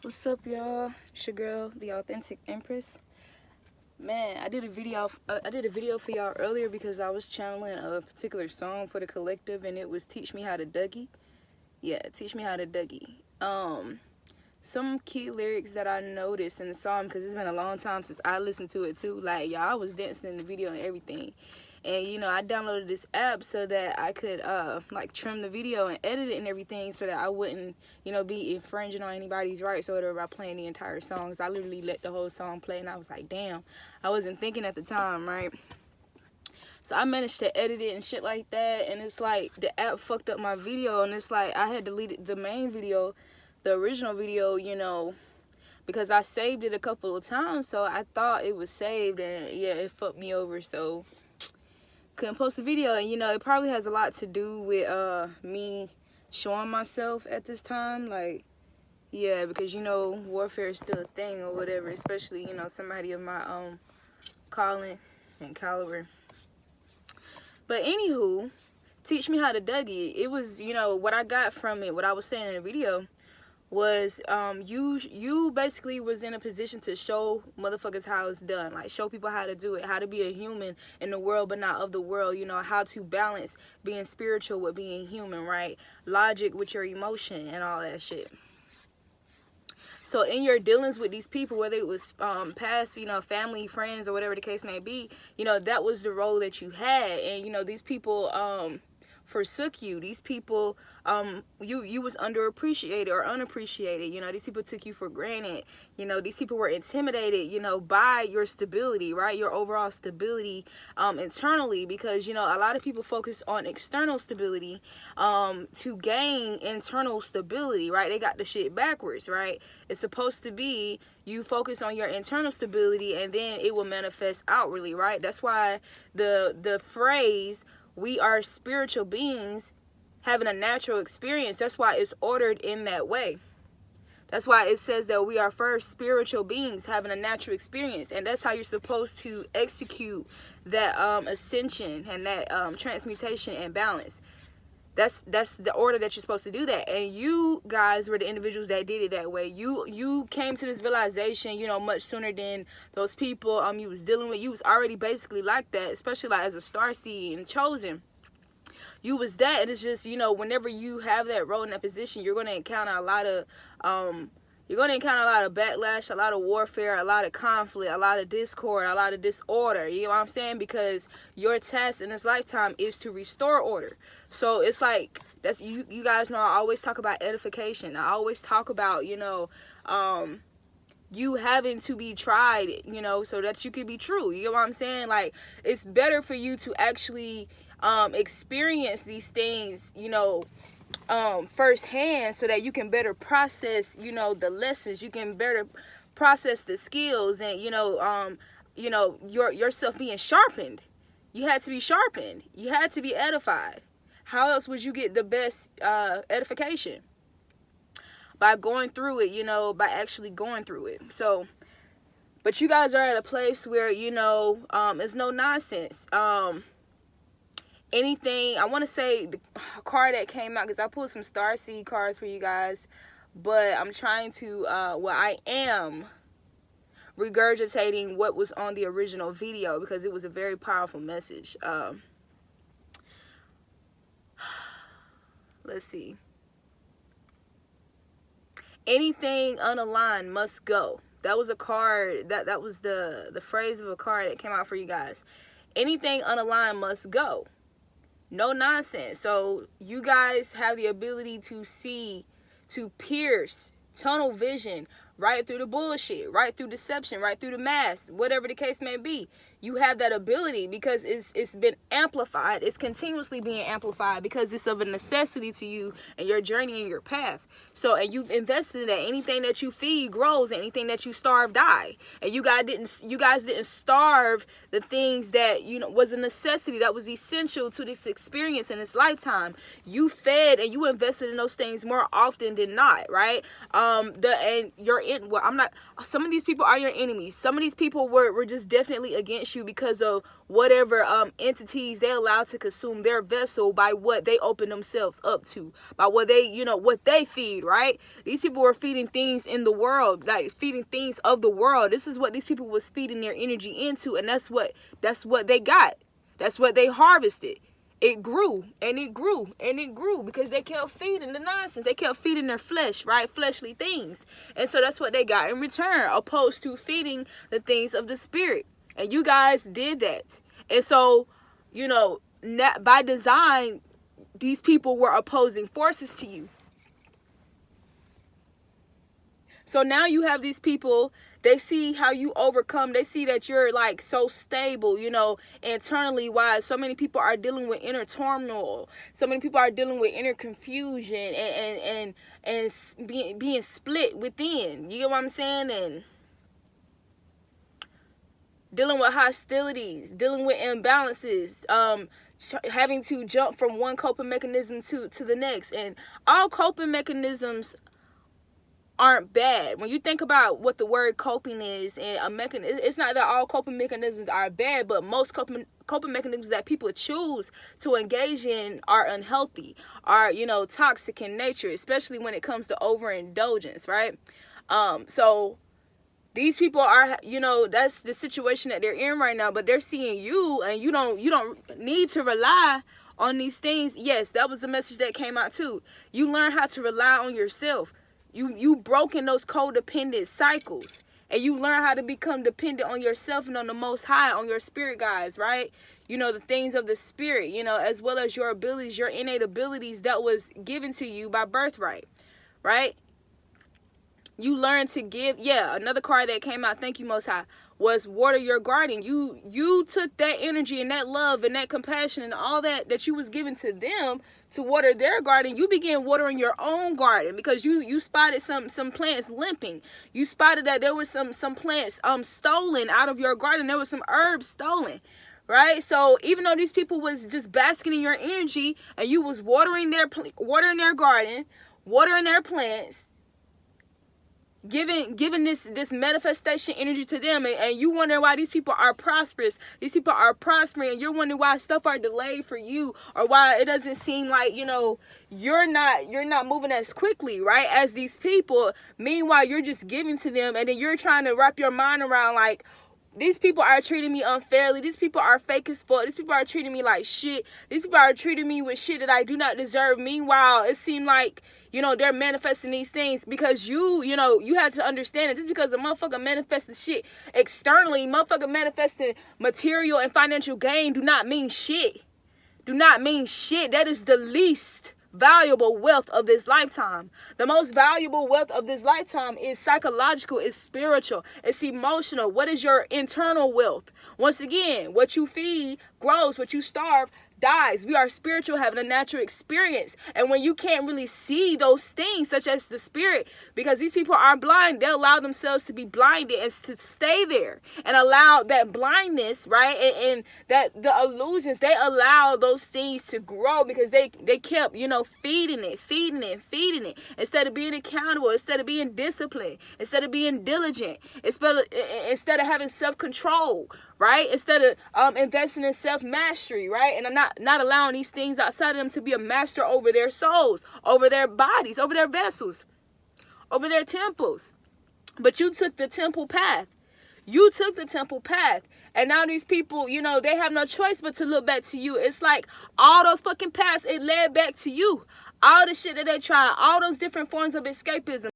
What's up, y'all? It's your girl, the Authentic Empress. Man, I did a video for y'all earlier because I was channeling a particular song for the collective, and it was "Teach Me How to Dougie." Yeah, "Teach Me How to Dougie." Some key lyrics that I noticed in the song, because it's been a long time since I listened to it too. Like, y'all, I was dancing in the video and everything. And, you know, I downloaded this app so that I could, like, trim the video and edit it and everything so that I wouldn't, you know, be infringing on anybody's rights or whatever by playing the entire songs. I literally let the whole song play, and I was like, damn. I wasn't thinking at the time, right? So I managed to edit it and shit like that, and it's like the app fucked up my video, and it's like I had deleted the main video, the original video, you know, because I saved it a couple of times, so I thought it was saved, and yeah, it fucked me over, so couldn't post a video. And you know, it probably has a lot to do with me showing myself at this time, like, yeah, because you know, warfare is still a thing or whatever, especially, you know, somebody of my calling and caliber. But anywho, teach me how to Dougie. It was, you know, what I got from it, what I was saying in the video was you basically was in a position to show motherfuckers how it's done, like show people how to do it, how to be a human in the world but not of the world, you know, how to balance being spiritual with being human, right? Logic with your emotion and all that shit. So in your dealings with these people, whether it was past, you know, family, friends, or whatever the case may be, you know, that was the role that you had. And you know, these people forsook you. These people you was underappreciated or unappreciated. You know, these people took you for granted. You know, these people were intimidated, you know, by your stability, right? Your overall stability internally, because you know, a lot of people focus on external stability to gain internal stability, right? They got the shit backwards, right? It's supposed to be you focus on your internal stability and then it will manifest outwardly, right? That's why the phrase "we are spiritual beings having a natural experience," that's why it's ordered in that way. That's why it says that we are first spiritual beings having a natural experience. And that's how you're supposed to execute that ascension and that transmutation and balance. That's the order that you're supposed to do that. And you guys were the individuals that did it that way. You came to this realization, you know, much sooner than those people you was dealing with. You was already basically like that, especially like as a starseed and chosen. You was that, and it's just, you know, whenever you have that role in that position, you're going to encounter a lot of backlash, a lot of warfare, a lot of conflict, a lot of discord, a lot of disorder. You know what I'm saying? Because your task in this lifetime is to restore order. So it's like, that's you guys know I always talk about edification. I always talk about, you know, you having to be tried, you know, so that you can be true. You know what I'm saying? Like, it's better for you to actually experience these things, you know, firsthand, so that you can better process, you know, the lessons. You can better process the skills, and you know, yourself being sharpened. You had to be sharpened. You had to be edified. How else would you get the best edification? By going through it, you know, by actually going through it. So, but you guys are at a place where, you know, it's no nonsense. Anything, I want to say the card that came out, because I pulled some starseed cards for you guys, but I'm trying to, I am regurgitating what was on the original video, because it was a very powerful message. Let's see. Anything unaligned must go. That was a card, that was the phrase of a card that came out for you guys. Anything unaligned must go. No nonsense. So you guys have the ability to see, to pierce, tunnel vision right through the bullshit, right through deception, right through the mask, whatever the case may be. You have that ability because it's been amplified. It's continuously being amplified because it's of a necessity to you and your journey and your path. So, and you've invested in that. Anything that you feed grows. Anything that you starve die. And you guys didn't starve the things that, you know, was a necessity, that was essential to this experience in this lifetime. You fed and you invested in those things more often than not, right? And your in, well, I'm not, some of these people are your enemies. Some of these people were just definitely against you because of whatever entities they allow to consume their vessel by what they open themselves up to, by what they, you know, what they feed, right? These people were feeding things in the world, like feeding things of the world. This is what these people was feeding their energy into, and that's what they got. That's what they harvested. It grew and it grew and it grew because they kept feeding the nonsense. They kept feeding their flesh, right? Fleshly things. And so that's what they got in return, opposed to feeding the things of the spirit. And you guys did that. And so, you know, by design, these people were opposing forces to you. So now you have these people, they see how you overcome. They see that you're like so stable, you know, internally wise. So many people are dealing with inner turmoil. So many people are dealing with inner confusion and being split within. You get what I'm saying? And dealing with hostilities, dealing with imbalances, having to jump from one coping mechanism to the next. And all coping mechanisms aren't bad. When you think about what the word coping is and a mechanism, it's not that all coping mechanisms are bad, but most coping mechanisms that people choose to engage in are unhealthy, are, you know, toxic in nature, especially when it comes to overindulgence, right? So these people are, you know, that's the situation that they're in right now, but they're seeing you, and you don't need to rely on these things. Yes, that was the message that came out too. You learn how to rely on yourself. You broken those codependent cycles, and you learn how to become dependent on yourself and on the Most High, on your spirit guides, right? You know, the things of the spirit, you know, as well as your abilities, your innate abilities that was given to you by birthright, right? You learn to give. Yeah, another card that came out, thank you, Most High, was water your garden. You took that energy and that love and that compassion and all that you was given to them to water their garden. You began watering your own garden because you spotted some plants limping. You spotted that there was some plants stolen out of your garden. There was some herbs stolen, right? So even though these people was just basking in your energy and you was watering their garden, watering their plants, giving this manifestation energy to them, and you wonder why these people are prosperous. These people are prospering, and you're wondering why stuff are delayed for you, or why it doesn't seem like, you know, you're not moving as quickly, right, as these people. Meanwhile, you're just giving to them, and then you're trying to wrap your mind around, like, these people are treating me unfairly. These people are fake as fuck. These people are treating me like shit. These people are treating me with shit that I do not deserve. Meanwhile, it seemed like, you know, they're manifesting these things because you had to understand it. Just because a motherfucker manifested shit externally, motherfucker manifesting material and financial gain do not mean shit. Do not mean shit. That is the least valuable wealth of this lifetime. The most valuable wealth of this lifetime is psychological, it's spiritual, it's emotional. What is your internal wealth? Once again, what you feed grows, what you starve dies. We are spiritual, having a natural experience. And when you can't really see those things, such as the spirit, because these people are blind, they allow themselves to be blinded and to stay there and allow that blindness, right? And that the illusions, they allow those things to grow because they kept, you know, feeding it instead of being accountable, instead of being disciplined, instead of being diligent, instead of having self-control, right? Instead of investing in self-mastery, right? And not allowing these things outside of them to be a master over their souls, over their bodies, over their vessels, over their temples. But you took the temple path. You took the temple path. And now these people, you know, they have no choice but to look back to you. It's like all those fucking paths, it led back to you. All the shit that they tried, all those different forms of escapism.